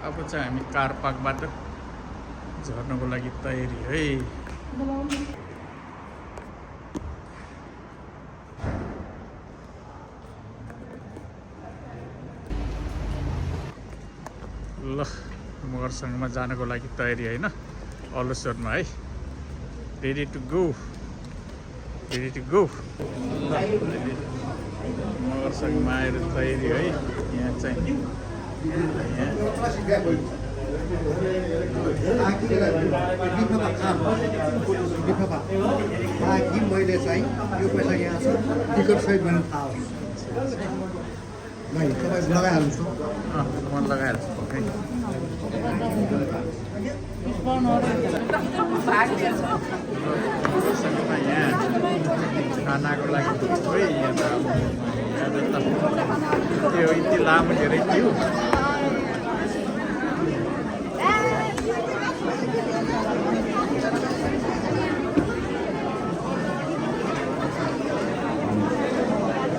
अब चाहिँ हामी कार पार्कबाट झर्नको लागि तयारी है। ल मगरसँगमा जानको लागि तयारी होइन, अलोसरमा है। Ready to go, ready to go. मगरसँगमा आएर तयारी है। यहाँ चाहिँ मैले चाहिँ यो पैसा यहाँ छ टिकट सहित गर्न थाहा होस् भाइ तपाईँ लगाइहाल्नुहोस् म लगाइहाल्छु पक्कै। यहाँ खानाको लागि है। यहाँ त त्यो यति लामो धेरै थियो।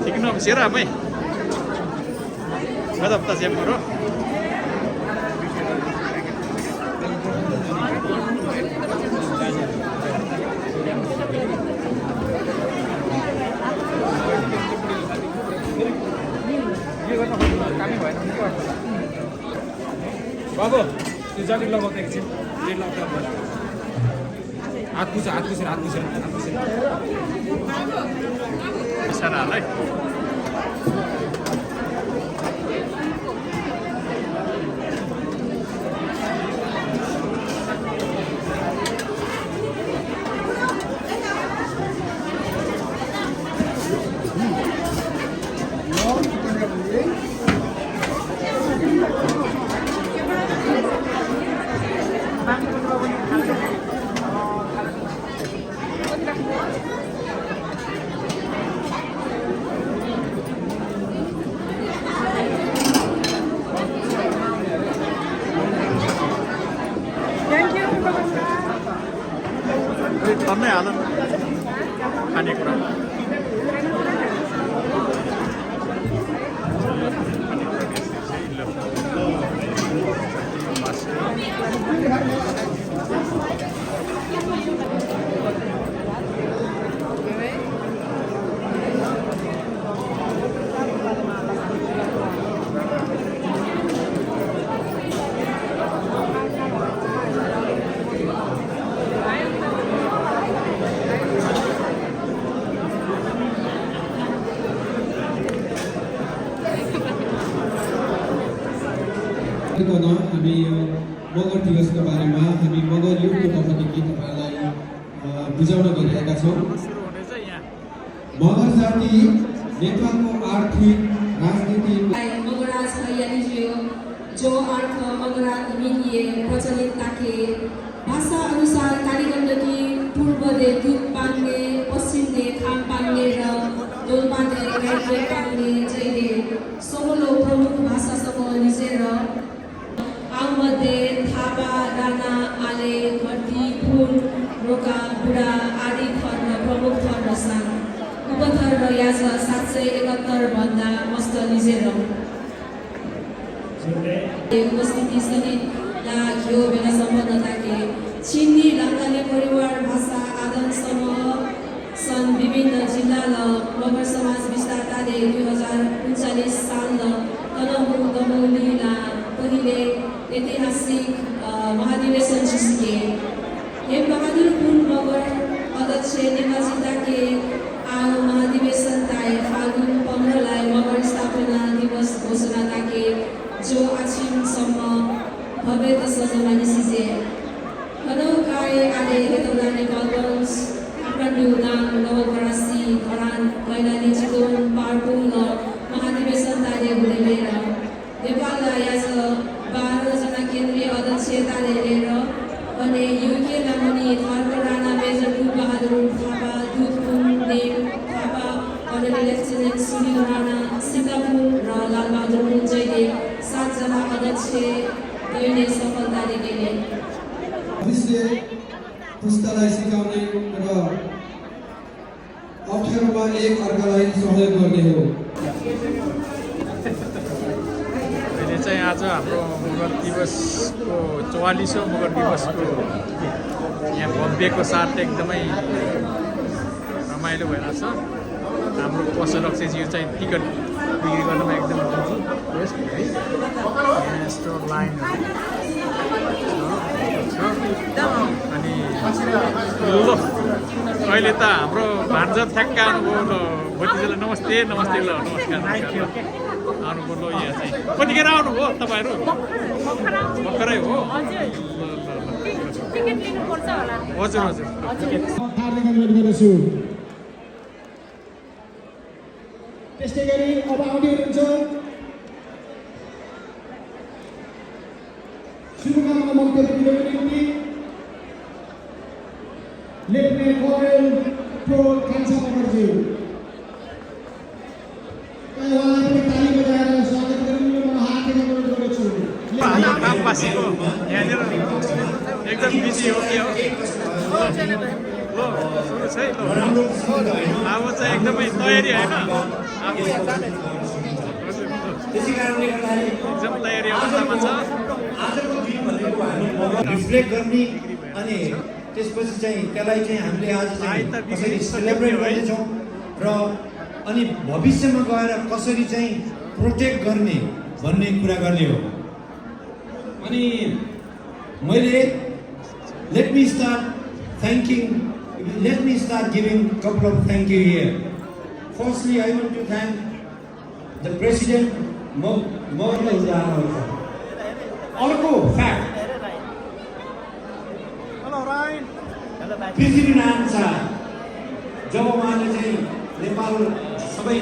ठिक न siapa apa? Adaptasi yang buruk. बाबु त्यो ज्याकेट लगाउँदा एकछिन रेड लगाउँदा हात पुछेर Saranai. Tama alam खानेकुरा हामी मगर दिवसको बारेमा हामी मगर युगको तर्फदेखि तपाईँलाई बुझाउन गइरहेका छौँ। मगर जाति नेपालको आर्थिक राजनीतिक मगराज हरियालीज्यू जो अर्थ मगरा मिलिए प्रचलित ताके भाषा अनुसार कालीगण्डकी पूर्वले दुध पाङ्ने पश्चिमले खाम पाङ्ने र दोलपाले राज्य पाङ्ने जहिले 16 प्रमुख भाषासँग मिसेर मध्ये थापा राणा आले घटी फुल रोका बुढा आदि थर प्रमुख थर र सान उपथर र याज 771 भन्दा मस्त लिजेर उपस्थिति सहित घिउ बेला सम्पन्नता के छिन्नी लङ्काले परिवार भाषा आदान समूह सन् विभिन्न जिल्ला र मगर समाज विस्तारताले 2039 साल तनहु दमौलीला पहिले ऐतिहासिक महाधिवेशन जिसके हेम बहादुर पुन मगर अध्यक्ष निर्वाचिता के आउ महाधिवेशन ताए फागुन 15 लाई मगर स्थापना दिवस घोषणा ताके जो आछिमसम्म भव्य सजमानी सिजे हनो काय आले हेतौलाने गलगन्ज काठमाडौँ नाम नवलपरासी धरान कैलाली चितवन पार्पुङ र महाधिवेशन ताले हुनेलेर नेपाल याज 12 जना केन्द्रीय अध्यक्षताले लिएर अनि युके लामनी थर्क राणा मेजर दुध बहादुर थापा दुध पुन नेम थापा अनि लेफ्टिनेन्ट सुनिल राणा सीतापुर र लालबहादुर मुन्जैले 7 जना अध्यक्ष दैले सफलताले लिए। भविष्य पुस्तालाई सिकाउने र अप्ठ्यारोमा एक अर्कालाई सहयोग गर्ने हो। अहिले चाहिँ आज हाम्रो मगर दिवसको 44औं मगर दिवसको यहाँ भव्यको साथ एकदमै रमाइलो भइरहेछ। हाम्रो पसल रक्षाज्यू चाहिँ टिकट बिक्री गर्नुमा एकदम बेस्ट है। यहाँ यस्तो लाइनहरू छ। अनि ल अहिले त हाम्रो भान्जा ठ्याक्क आउनुभयो। ल भतिजालाई नमस्ते नमस्ते। ल नमस्कार आउनुभयो। ल यहाँ चाहिँ कतिखेर आउनुभयो तपाईँहरू? भर्खरै हो। हजुर हजुर। त्यस्तै गरी अब आउने हुनुहुन्छ शुभकामना मन्तव्य दिनको निम्ति लेफ्टिनेन्ट कर्नेल प्रोल कान्छा मगरज्यू। उहाँलाई पनि ताली बजाएर स्वागत गरिदिनु। म हात जोडेर गर्छु। कामवासीको यहाँनिर एकदम बिजी हो कि हो? सुन्नुहोस् है। अब चाहिँ एकदमै तयारी होइन? एकदम तयारी अवस्थामा छ। रिफ्लेक्ट गर्ने अनि त्यसपछि चाहिँ त्यसलाई चाहिँ हामीले आज चाहिँ कसरी सेलिब्रेट गर्नेछौँ र अनि भविष्यमा गएर कसरी चाहिँ प्रोटेक्ट गर्ने भन्ने कुरा गर्ने हो। अनि मैले let me start giving couple of thank you here. Firstly, I want to thank the President Mohammed Zahra. अर्को फ्याक्ट पृथ्वी नारायण शाह जब उहाँले चाहिँ नेपाल सबै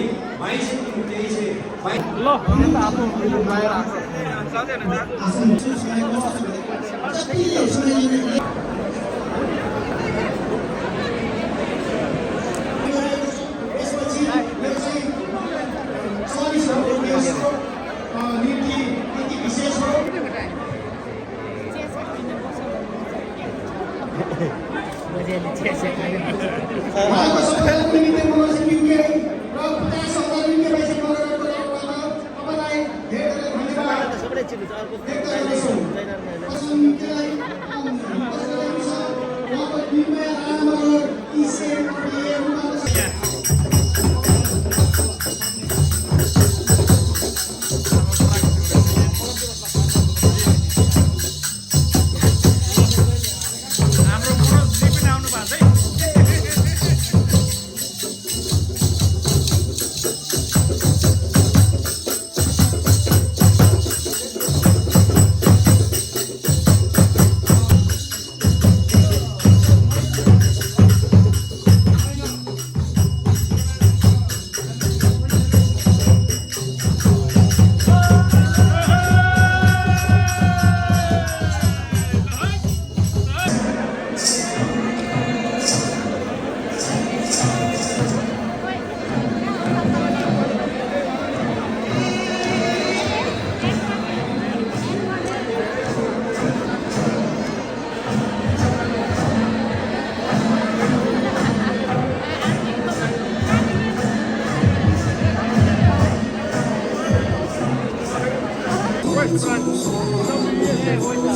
我。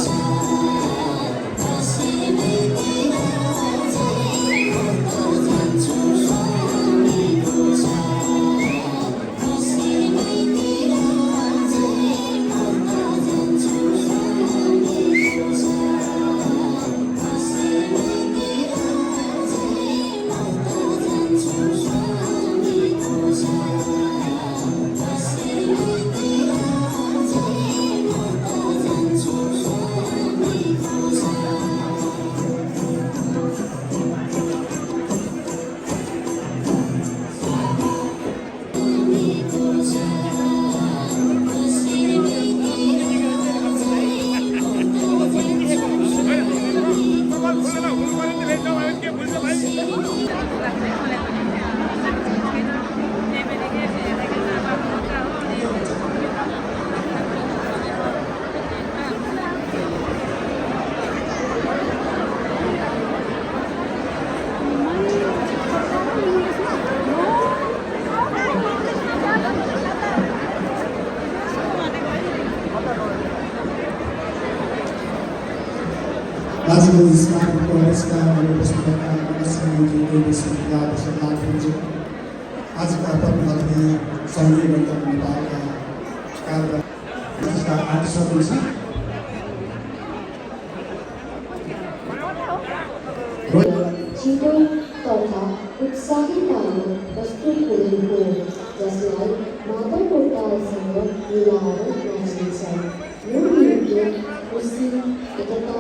आजको यस कार्यक्रमका उपस्थित मुख्यमन्त्री केपी शर्मा प्रसादजी आजका पदमाथि सङ्घीय गणतन्त्र नेपालका कार्यका आर्टिस्टहरू छ छिटो तथा उत्साहीतामा प्रस्तुत हुनेको जसलाई मादलको तालसँग मिलाएर नाचिन्छ। यो नृत्य खुसी एकता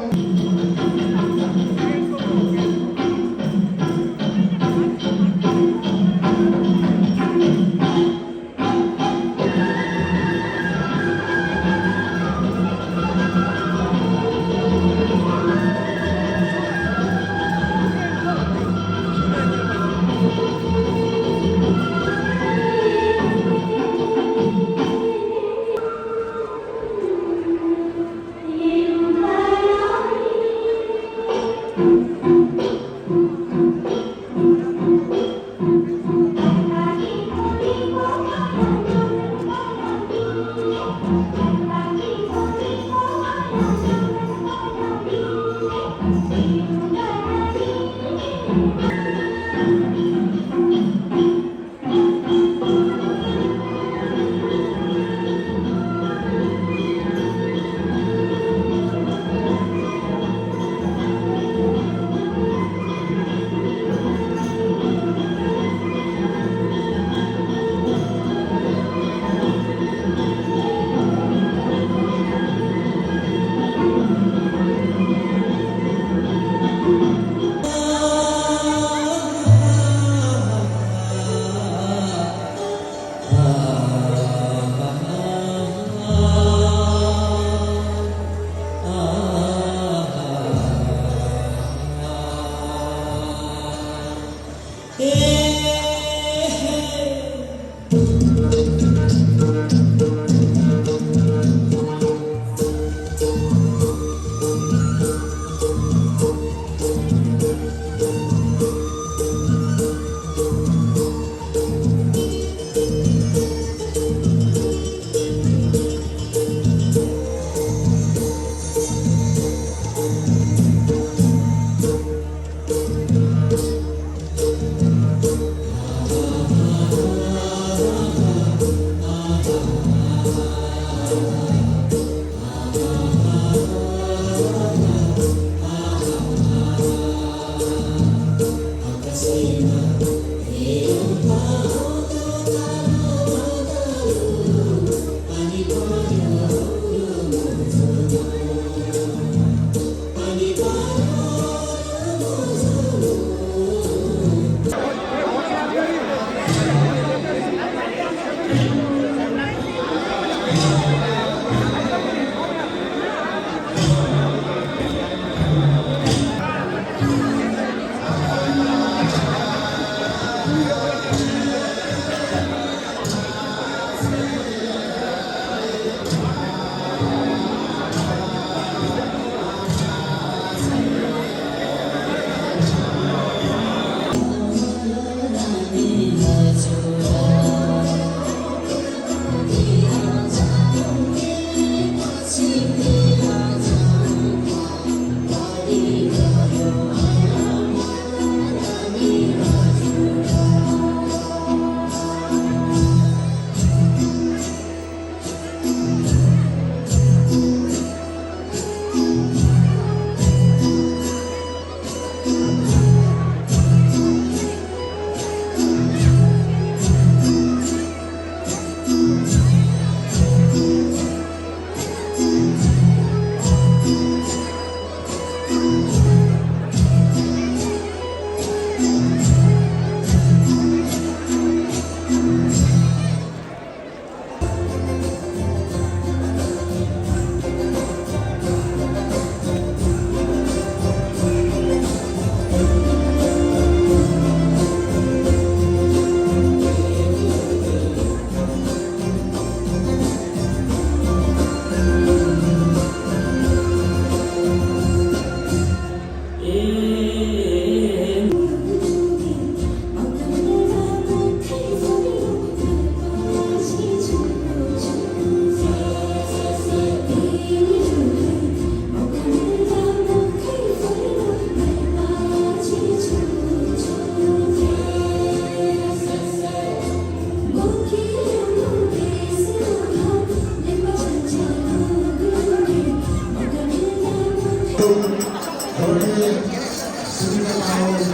You झोडले सुविधा पाओ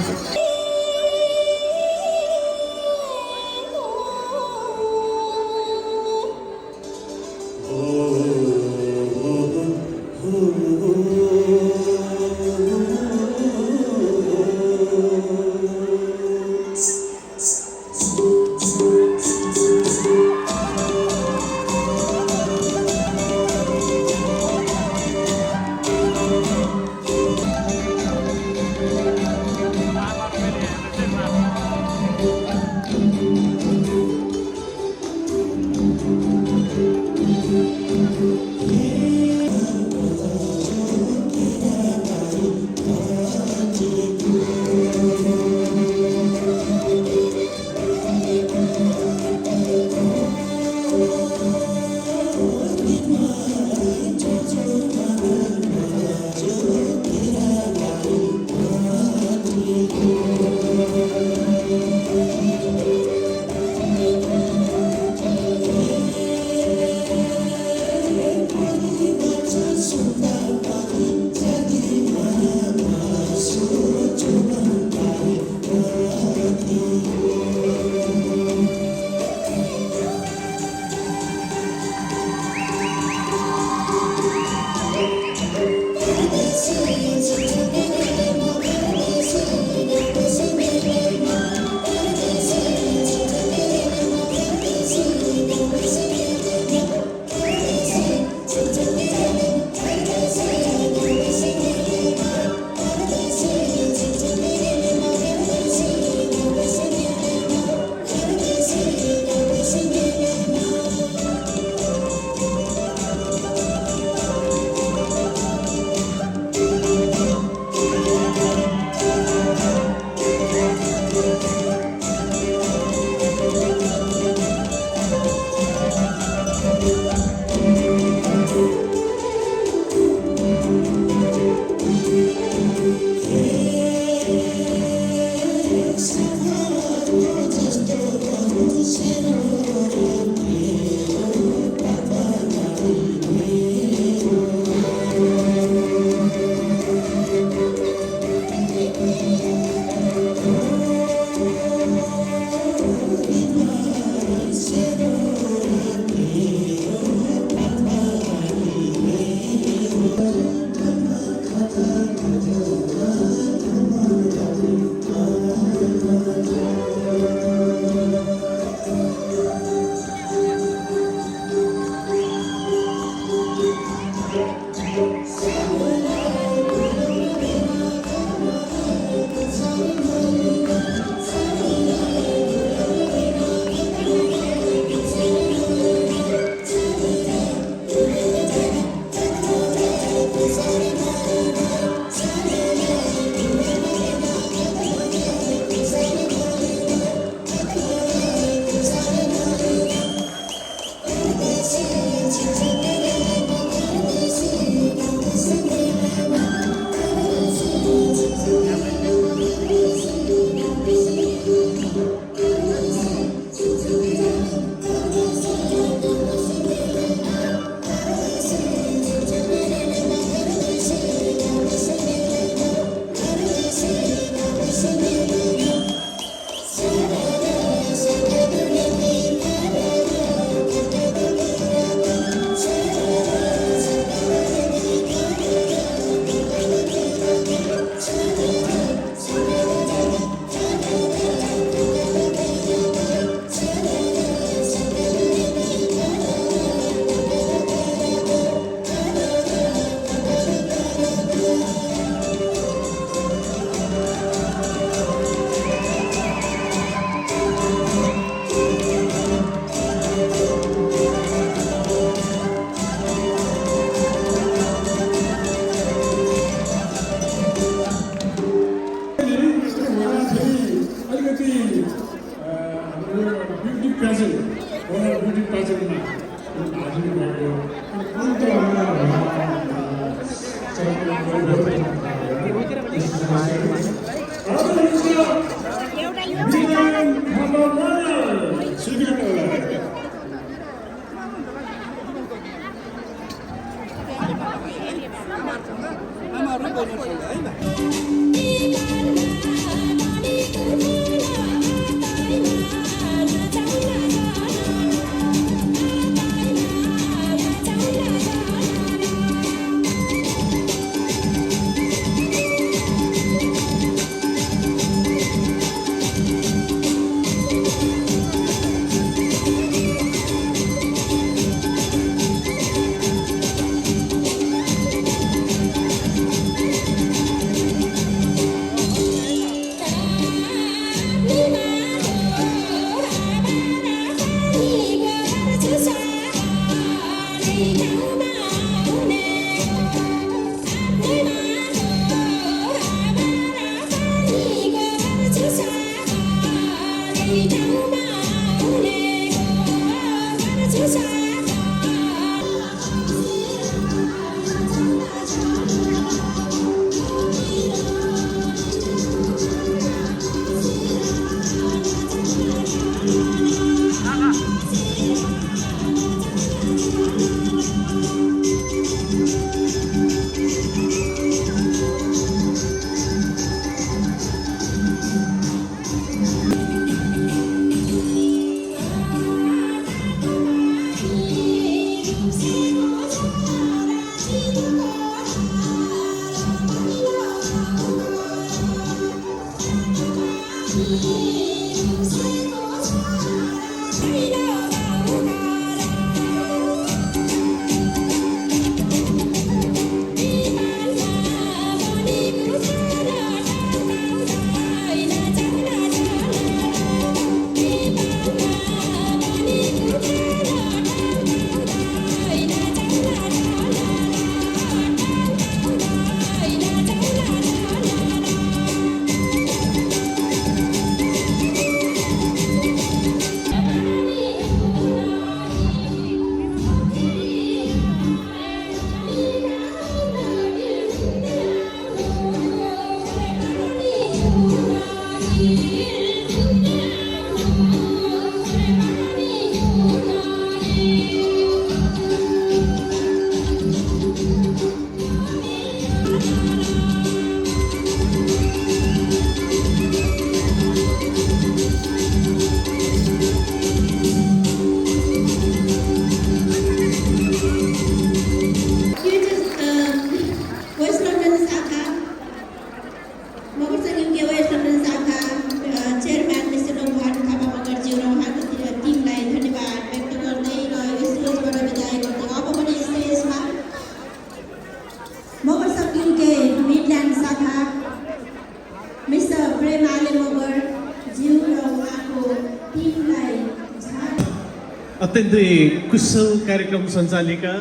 अत्यन्तै कुशल कार्यक्रम सञ्चालिका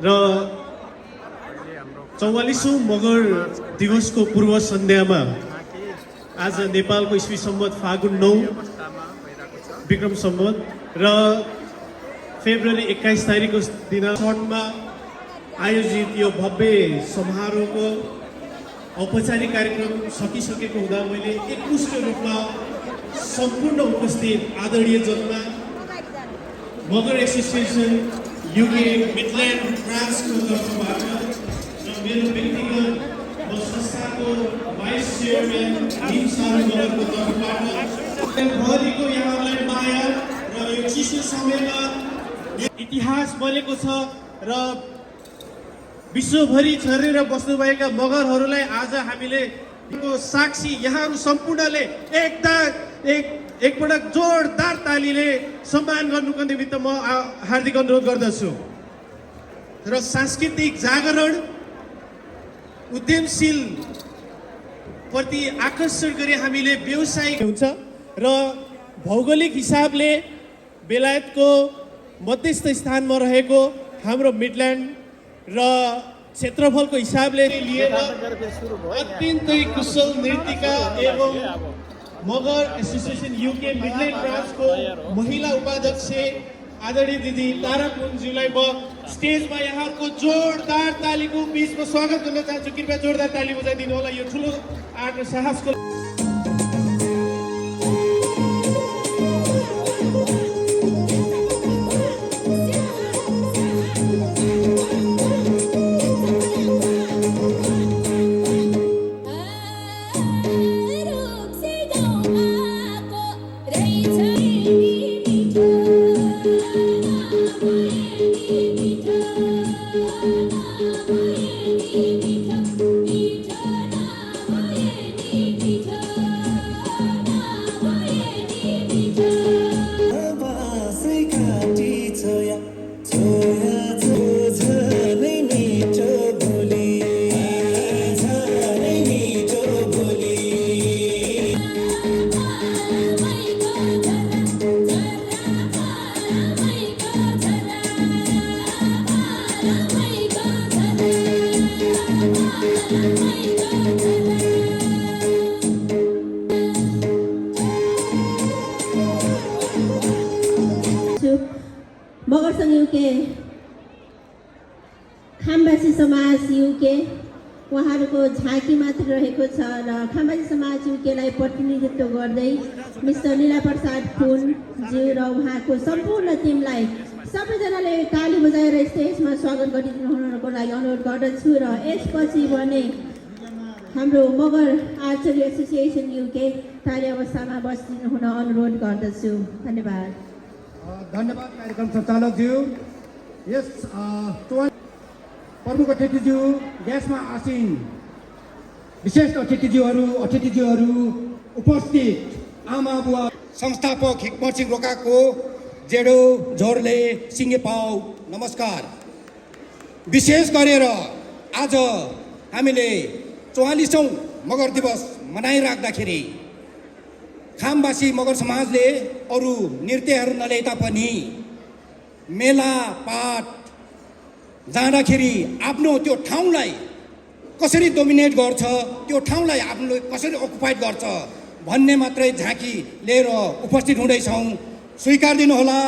र 44औं मगर दिवसको पूर्व सन्ध्यामा आज नेपालको इस्वी सम्वत फागुन 9 विक्रम सम्वत र फेब्रुअरी 21 तारिकको दिन सटमा आयोजित यो भव्य समारोहको औपचारिक कार्यक्रम सकिसकेको हुँदा मैले एकमुष्ट रूपमा सम्पूर्ण उपस्थित आदरणीय जनता मगर एसोसिएसन युके मिडल्यान्ड फ्रान्सको तर्फबाट र मेरो व्यक्तिगत म संस्थाको भाइस चेयरम्यान हिमसार मगरको तर्फबाट भरिको यहाँहरूलाई माया र यो चिसो समयमा इतिहास बनेको छ र विश्वभरि छरेर बस्नुभएका मगरहरूलाई आज हामीले साक्षी यहाँहरू सम्पूर्णले एकपटक जोरदार तालीले सम्मान गर्नुको निमित्त म हार्दिक अनुरोध गर्दछु र सांस्कृतिक जागरण उद्यमशील प्रति आकर्षण गरी हामीले व्यवसायिक हुन्छ र भौगोलिक हिसाबले बेलायतको मध्यस्थ स्थानमा रहेको हाम्रो मिडल्यान्ड र क्षेत्रफलको हिसाबले लिएर अत्यन्तै कुशल नृत्यिका एवं मगर एसोसिएसन युके मिडल्यान्ड ब्रान्चको महिला उपाध्यक्ष आदरणीय दिदी तारा पुञ्जीलाई म स्टेजमा यहाँको जोरदार तालीको बीचमा स्वागत गर्न चाहन्छु। कृपया जोरदार ताली बजाइदिनु होला यो ठुलो आँट र साहसको समाज युके उहाँहरूको झाँकी मात्र रहेको छ र खम्बासी समाज युकेलाई प्रतिनिधित्व गर्दै मिस्टर लीला प्रसाद पुनज्यू र उहाँको सम्पूर्ण टिमलाई सबैजनाले ताली बजाएर स्टेजमा स्वागत गरिदिनु हुनको लागि अनुरोध गर्दछु र यसपछि भने हाम्रो मगर आर्चरी एसोसिएसन युके ताली अवस्थामा बसिदिनु हुन अनुरोध गर्दछु। धन्यवाद। धन्यवाद कार्यक्रम सञ्चालकज्यू। यस प्रमुख अतिथिज्यू, ग्यासमा आसीन विशेष अतिथिज्यूहरू, उपस्थित आमा बुवा, संस्थापक हिक्मतसिंह रोकाको जेडो झोरले सिङ्गे पाउ नमस्कार। विशेष गरेर आज हामीले 44औं मगर दिवस मनाइराख्दाखेरि खामवासी मगर समाजले अरू नृत्यहरू नल्याए तापनि मेला पाठ जाँदाखेरि आफ्नो त्यो ठाउँलाई कसरी डोमिनेट गर्छ, त्यो ठाउँलाई आफ्नो कसरी अकुपाइड गर्छ भन्ने मात्रै झाँकी लिएर उपस्थित हुँदैछौँ। स्वीकार दिनुहोला।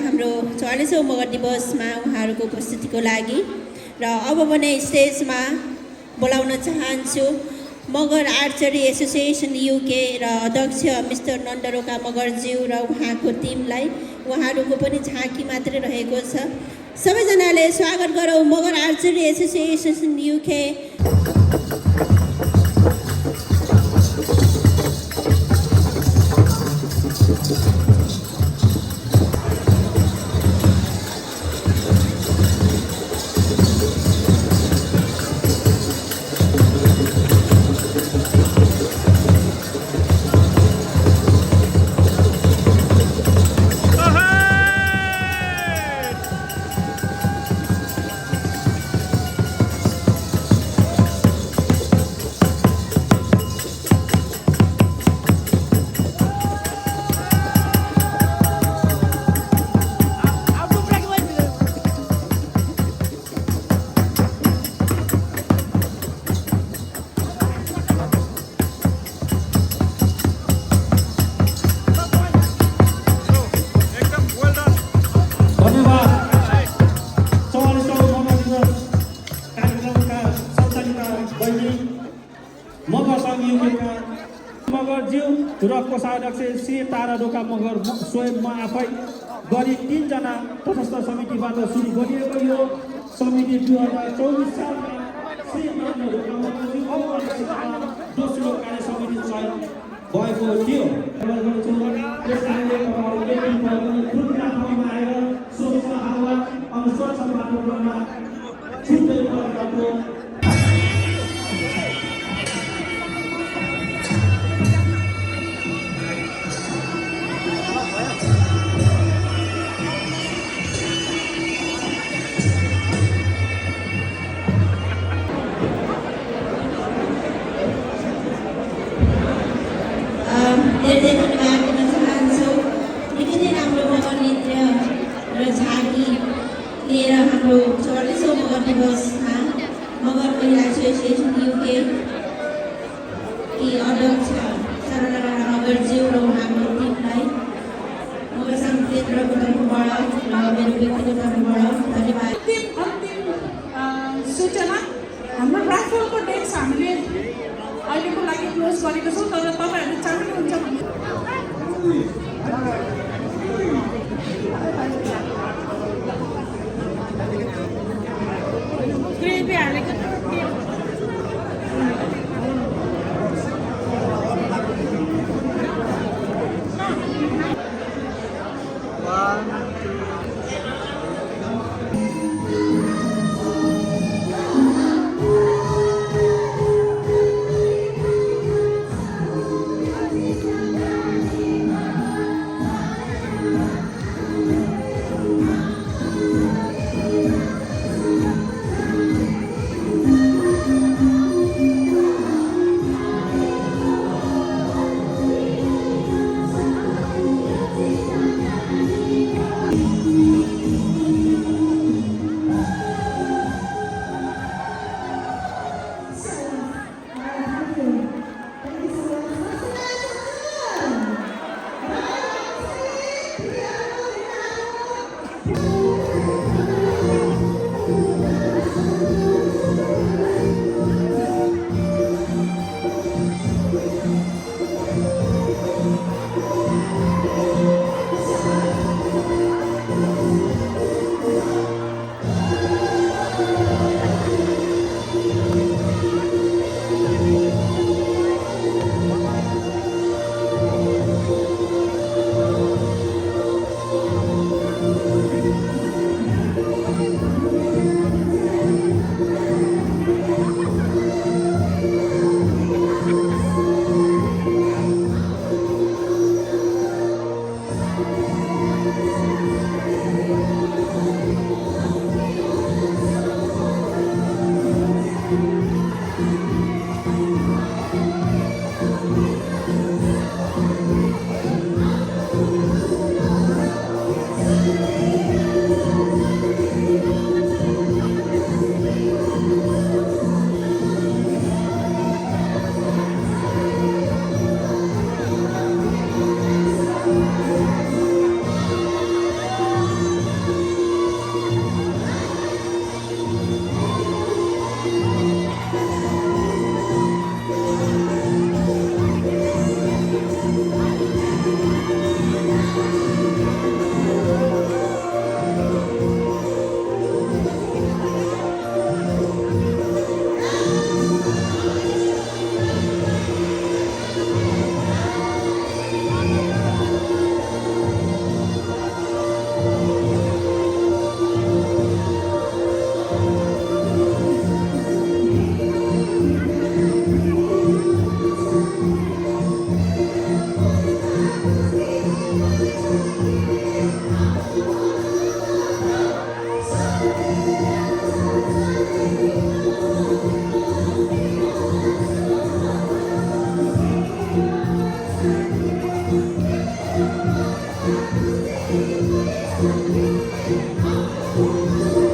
हाम्रो 44औं मगर दिवसमा उहाँहरूको उपस्थितिको लागि र अब भने स्टेजमा बोलाउन चाहन्छु मगर आर्चरी एसोसिएसन युके र अध्यक्ष मिस्टर नन्दरोका मगरज्यू र उहाँको टिमलाई। उहाँहरूको पनि झाँकी मात्रै रहेको छ। सबैजनाले स्वागत गरौँ मगर आर्चरी एसोसिएसन युके। मगरज्यू र कोषाध्यक्ष श्री तारा ढोका मगर स्वयं म आफै गरी 3 जना तटस्थ समितिबाट सुरु गरिएको यो समिति 2024 सालमा श्री तारा ढोका मगरज्यू दोस्रो कार्य समिति चयन भएको थियो। यसले आएर स्वच्छ हावा अनि स्वच्छ वातावरणमा छुट्टै परेको केन्द्रको तर्फबाट र मेरो व्यक्तिगत तर्फबाट धन्यवाद। अन्तिम सूचना हाम्रो राफलको डेट्स हामीले अहिलेको लागि क्लोज गरेको छौँ, तर तपाईँहरू चाहनुहुन्छ भने ग्रेभी हालेको Thank you.